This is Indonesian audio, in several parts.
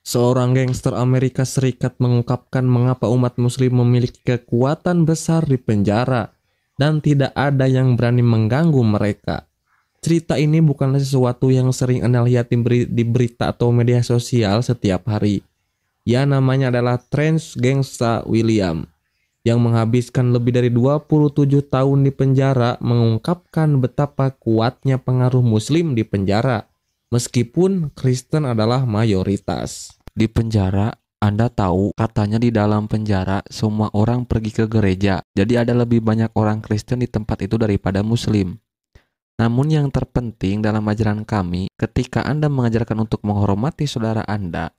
Seorang gangster Amerika Serikat mengungkapkan mengapa umat muslim memiliki kekuatan besar di penjara dan tidak ada yang berani mengganggu mereka. Cerita ini bukanlah sesuatu yang sering Anda lihat di berita atau media sosial setiap hari. Ya, namanya adalah Trent Gangsta William yang menghabiskan lebih dari 27 tahun di penjara mengungkapkan betapa kuatnya pengaruh muslim di penjara meskipun Kristen adalah mayoritas. Di penjara, Anda tahu katanya di dalam penjara semua orang pergi ke gereja. Jadi ada lebih banyak orang Kristen di tempat itu daripada muslim. Namun yang terpenting dalam ajaran kami, ketika Anda mengajarkan untuk menghormati saudara Anda,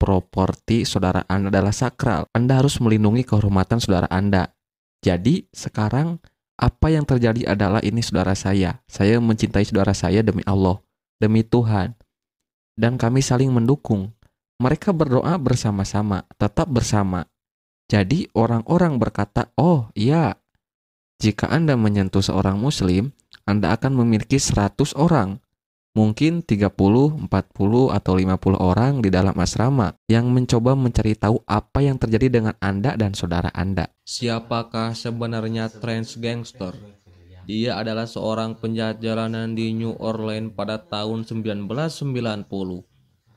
properti saudara Anda adalah sakral. Anda harus melindungi kehormatan saudara Anda. Jadi sekarang apa yang terjadi adalah ini saudara saya. Saya mencintai saudara saya demi Allah, demi Tuhan. Dan kami saling mendukung. Mereka berdoa bersama-sama, tetap bersama. Jadi orang-orang berkata, oh iya, jika Anda menyentuh seorang muslim, Anda akan memiliki 100 orang. Mungkin 30, 40, atau 50 orang di dalam asrama yang mencoba mencari tahu apa yang terjadi dengan Anda dan saudara Anda. Siapakah sebenarnya Trent Gangster? Dia adalah seorang penjahat jalanan di New Orleans pada tahun 1990.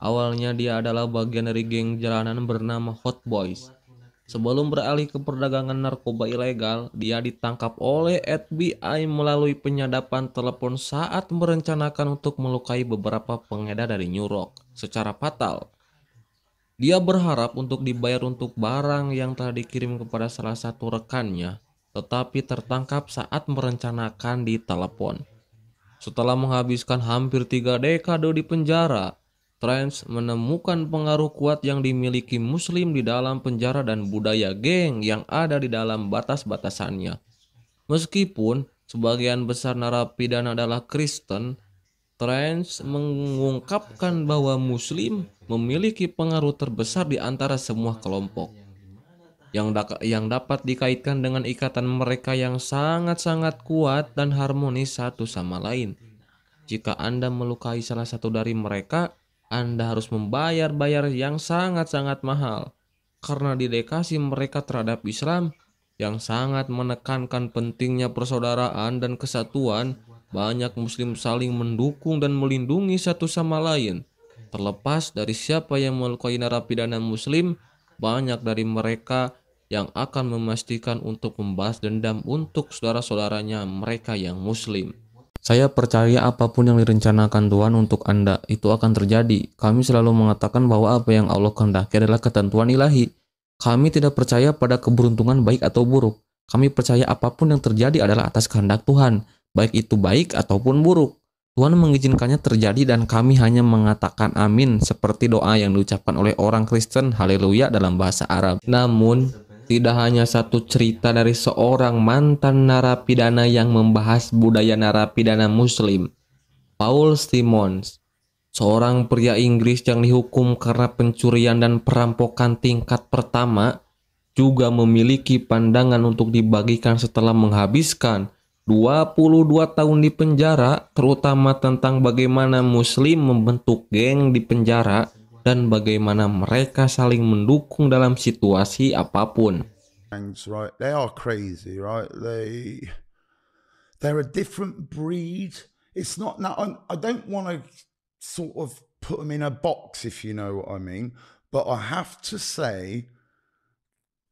Awalnya dia adalah bagian dari geng jalanan bernama Hot Boys. Sebelum beralih ke perdagangan narkoba ilegal, dia ditangkap oleh FBI melalui penyadapan telepon saat merencanakan untuk melukai beberapa pengedar dari New York secara fatal. Dia berharap untuk dibayar untuk barang yang telah dikirim kepada salah satu rekannya, tetapi tertangkap saat merencanakan di telepon. Setelah menghabiskan hampir 3 dekade di penjara, Trent menemukan pengaruh kuat yang dimiliki muslim di dalam penjara dan budaya geng yang ada di dalam batas-batasannya. Meskipun sebagian besar narapidana adalah Kristen, Trent mengungkapkan bahwa muslim memiliki pengaruh terbesar di antara semua kelompok yang dapat dikaitkan dengan ikatan mereka yang sangat-sangat kuat dan harmonis satu sama lain. Jika Anda melukai salah satu dari mereka, Anda harus membayar yang sangat-sangat mahal. Karena dedikasi mereka terhadap Islam yang sangat menekankan pentingnya persaudaraan dan kesatuan, banyak muslim saling mendukung dan melindungi satu sama lain. Terlepas dari siapa yang melukai narapidana muslim, banyak dari mereka yang akan memastikan untuk membalas dendam untuk saudara-saudaranya mereka yang muslim. Saya percaya apapun yang direncanakan Tuhan untuk Anda, itu akan terjadi. Kami selalu mengatakan bahwa apa yang Allah kehendaki adalah ketentuan ilahi. Kami tidak percaya pada keberuntungan baik atau buruk. Kami percaya apapun yang terjadi adalah atas kehendak Tuhan, baik itu baik ataupun buruk. Tuhan mengizinkannya terjadi dan kami hanya mengatakan amin seperti doa yang diucapkan oleh orang Kristen, haleluya dalam bahasa Arab. Namun, tidak hanya satu cerita dari seorang mantan narapidana yang membahas budaya narapidana muslim. Paul Simmons, seorang pria Inggris yang dihukum karena pencurian dan perampokan tingkat pertama, juga memiliki pandangan untuk dibagikan setelah menghabiskan 22 tahun di penjara, terutama tentang bagaimana muslim membentuk geng di penjara dan bagaimana mereka saling mendukung dalam situasi apapun. Right, they are crazy, right? They're a different breed. It's not now. I don't want to sort of put them in a box, if you know what I mean. But I have to say,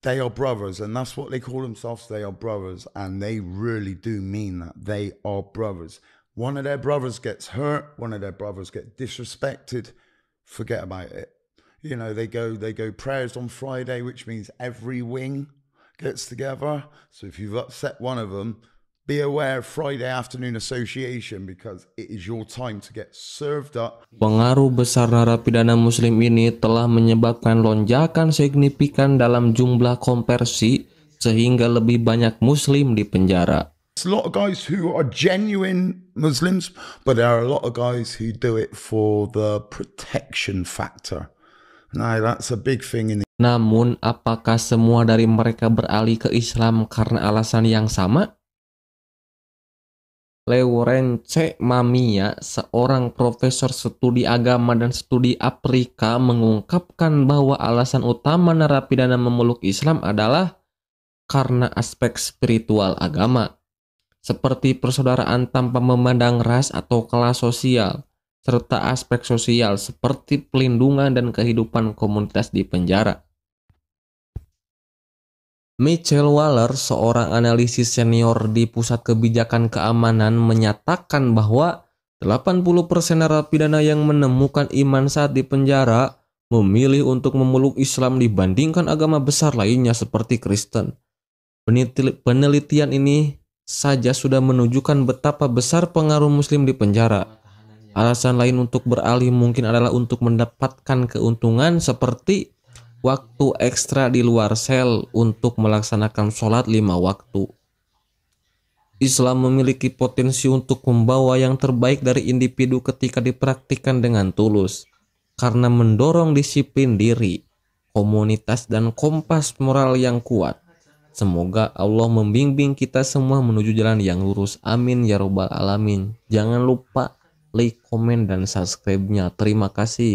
they are brothers, and that's what they call themselves. They are brothers, and they really do mean that. They are brothers. One of their brothers gets hurt, one of their brothers gets disrespected, forget about it. You know, they go prayers on Friday, which means every wing gets together. So if you've upset one of them, be aware of Friday afternoon association, because it is your time to get served up. Pengaruh besar narapidana muslim ini telah menyebabkan lonjakan signifikan dalam jumlah konversi sehingga lebih banyak muslim di penjara. There's a lot of guys who are genuine Muslims, but there are a lot of guys who do it for the protection factor. Now that's a big thing in. Namun, apakah semua dari mereka beralih ke Islam karena alasan yang sama? Laurence Mamia, seorang profesor studi agama dan studi Afrika, mengungkapkan bahwa alasan utama narapidana memeluk Islam adalah karena aspek spiritual agama, seperti persaudaraan tanpa memandang ras atau kelas sosial, serta aspek sosial seperti pelindungan dan kehidupan komunitas di penjara. Michael Waller, seorang analisis senior di Pusat Kebijakan Keamanan, menyatakan bahwa 80% narapidana yang menemukan iman saat di penjara memilih untuk memeluk Islam dibandingkan agama besar lainnya seperti Kristen. Penelitian ini saja sudah menunjukkan betapa besar pengaruh Muslim di penjara. Alasan lain untuk beralih mungkin adalah untuk mendapatkan keuntungan seperti waktu ekstra di luar sel untuk melaksanakan sholat 5 waktu. Islam memiliki potensi untuk membawa yang terbaik dari individu ketika dipraktikkan dengan tulus, karena mendorong disiplin diri, komunitas, dan kompas moral yang kuat. Semoga Allah membimbing kita semua menuju jalan yang lurus. Amin ya robbal alamin. Jangan lupa like, komen, dan subscribe-nya. Terima kasih.